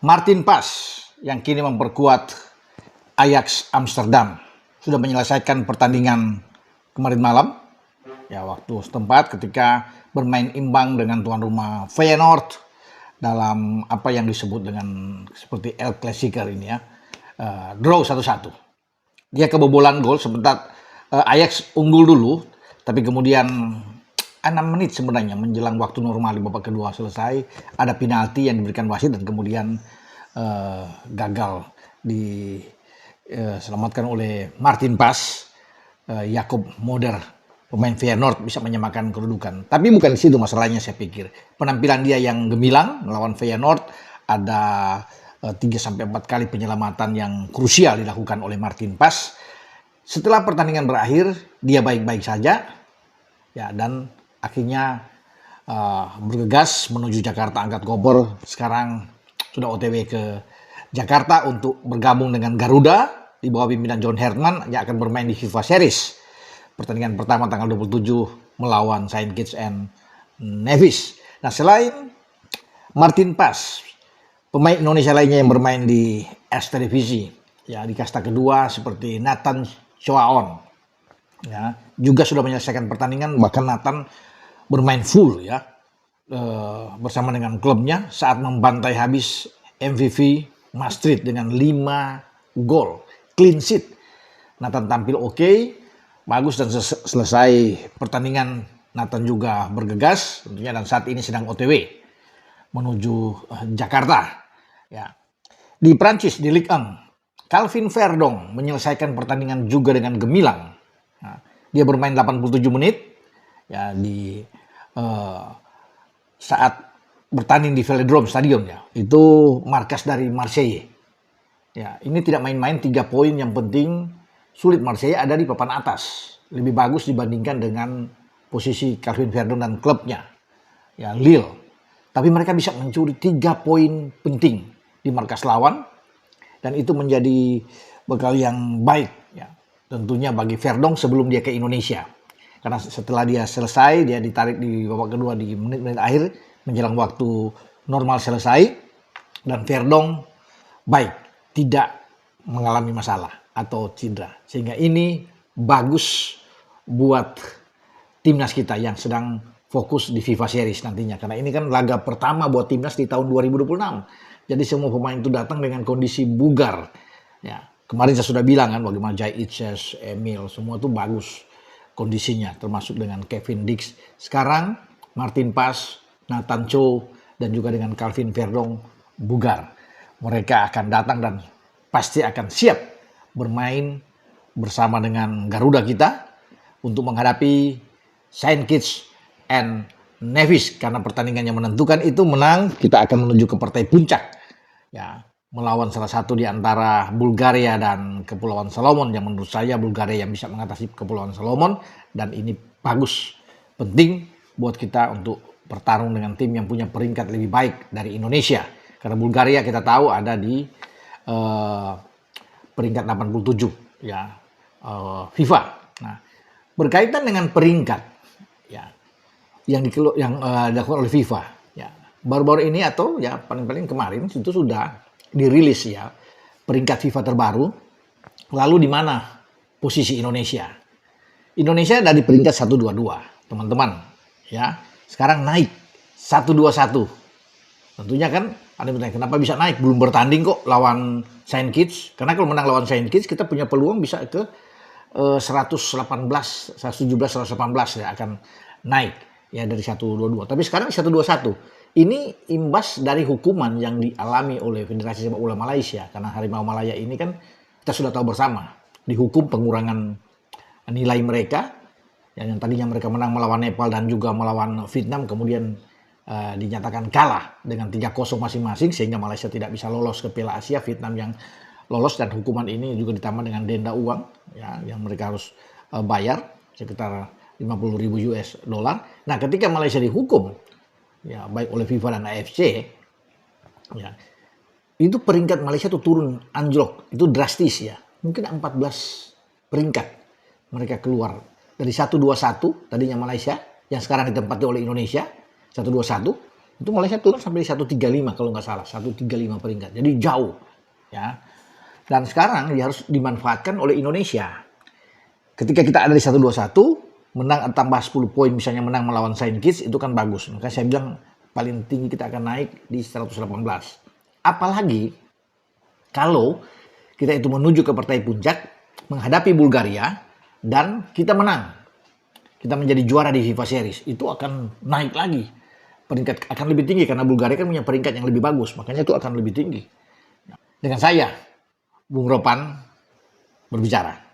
Martin Pas yang kini memperkuat Ajax Amsterdam sudah menyelesaikan pertandingan kemarin malam ya waktu setempat ketika bermain imbang dengan tuan rumah Feyenoord dalam apa yang disebut dengan seperti El Clasico ini ya, draw 1-1. Dia kebobolan gol sebentar, Ajax unggul dulu tapi kemudian 6 menit sebenarnya menjelang waktu normal di babak kedua selesai ada penalti yang diberikan wasit dan kemudian gagal diselamatkan oleh Martin Pas. Jacob Moder pemain Feyenoord bisa menyamakan kedudukan. Tapi bukan di situ masalahnya, saya pikir penampilan dia yang gemilang melawan Feyenoord, ada 3-4 kali penyelamatan yang krusial dilakukan oleh Martin Pas. Setelah pertandingan berakhir dia baik-baik saja ya, dan akhirnya bergegas menuju Jakarta angkat koper. Sekarang sudah OTW ke Jakarta untuk bergabung dengan Garuda di bawah pimpinan John Herman yang akan bermain di FIFA Series. Pertandingan pertama tanggal 27 melawan Saint Kitts and Nevis. Nah, selain Martin Pas, pemain Indonesia lainnya yang bermain di Eredivisie ya di kasta kedua seperti Nathan Choaon ya juga sudah menyelesaikan pertandingan, bahkan Nathan bermain full ya bersama dengan klubnya saat membantai habis MVV Maastricht dengan 5 gol, clean sheet. Nathan tampil oke, bagus, dan selesai pertandingan Nathan juga bergegas tentunya dan saat ini sedang OTW menuju Jakarta ya. Di Prancis di Ligue 1, Calvin Verdong menyelesaikan pertandingan juga dengan gemilang. Nah, dia bermain 87 menit ya di saat bertanding di Velodrome Stadion ya. Itu markas dari Marseille. Ya, ini tidak main-main, 3 poin yang penting. Sulit Marseille ada di papan atas. Lebih bagus dibandingkan dengan posisi Calvin Verdong dan klubnya. Ya, Lille. Tapi mereka bisa mencuri 3 poin penting di markas lawan dan itu menjadi bekal yang baik ya. Tentunya bagi Verdong sebelum dia ke Indonesia. Karena setelah dia selesai, dia ditarik di babak kedua di menit-menit akhir menjelang waktu normal selesai dan Verdong baik, tidak mengalami masalah atau cedera. Sehingga ini bagus buat timnas kita yang sedang fokus di FIFA Series nantinya. Karena ini kan laga pertama buat timnas di tahun 2026. Jadi semua pemain itu datang dengan kondisi bugar. Ya, kemarin saya sudah bilang kan bagaimana Jai Itses, Emil, semua itu bagus kondisinya, termasuk dengan Kevin Dix. Sekarang Martin Pas, Nathan Cho, dan juga dengan Calvin Verdong bugar. Mereka akan datang dan pasti akan siap bermain bersama dengan Garuda kita untuk menghadapi Saint Kitts and Nevis. Karena pertandingan yang menentukan itu menang, kita akan menuju ke partai puncak ya, melawan salah satu di antara Bulgaria dan Kepulauan Solomon, yang menurut saya Bulgaria yang bisa mengatasi Kepulauan Solomon, dan ini bagus, penting buat kita untuk bertarung dengan tim yang punya peringkat lebih baik dari Indonesia. Karena Bulgaria kita tahu ada di peringkat 87 ya FIFA. Nah, berkaitan dengan peringkat ya yang dilakukan oleh FIFA ya baru-baru ini atau ya paling-paling kemarin itu sudah dirilis ya peringkat FIFA terbaru. Lalu di mana posisi Indonesia? Indonesia ada di peringkat 122, teman-teman. Ya, sekarang naik 121. Tentunya kan ada yang bertanya, kenapa bisa naik? Belum bertanding kok lawan Saint Kitts. Karena kalau menang lawan Saint Kitts kita punya peluang bisa ke 118, 117, 118 ya akan naik ya dari 122. Tapi sekarang 121. Ini imbas dari hukuman yang dialami oleh Federasi Sepak Bola Malaysia. Karena Harimau Malaya ini kan kita sudah tahu bersama, dihukum pengurangan nilai mereka. Yang tadinya mereka menang melawan Nepal dan juga melawan Vietnam, kemudian dinyatakan kalah dengan 3-0 masing-masing. Sehingga Malaysia tidak bisa lolos ke Piala Asia, Vietnam yang lolos. Dan hukuman ini juga ditambah dengan denda uang ya, yang mereka harus bayar sekitar 50.000 US dollar. Nah, ketika Malaysia dihukum ya baik oleh FIFA dan AFC ya, itu peringkat Malaysia tuh turun anjlok, itu drastis ya, mungkin 14 peringkat mereka keluar dari 121 tadinya Malaysia yang sekarang ditempati oleh Indonesia 121 Itu Malaysia turun sampai 135 kalau nggak salah, 135 peringkat. Jadi jauh, ya. Dan sekarang dia harus dimanfaatkan oleh Indonesia. Ketika kita ada di 121, menang tambah 10 poin, misalnya menang melawan Saint Kitts, itu kan bagus. Maka saya bilang paling tinggi kita akan naik di 118. Apalagi kalau kita itu menuju ke partai puncak, menghadapi Bulgaria, dan kita menang. Kita menjadi juara di FIFA Series. Itu akan naik lagi. Peringkat akan lebih tinggi, karena Bulgaria kan punya peringkat yang lebih bagus. Makanya itu akan lebih tinggi. Dengan saya, Bung Ropan, berbicara.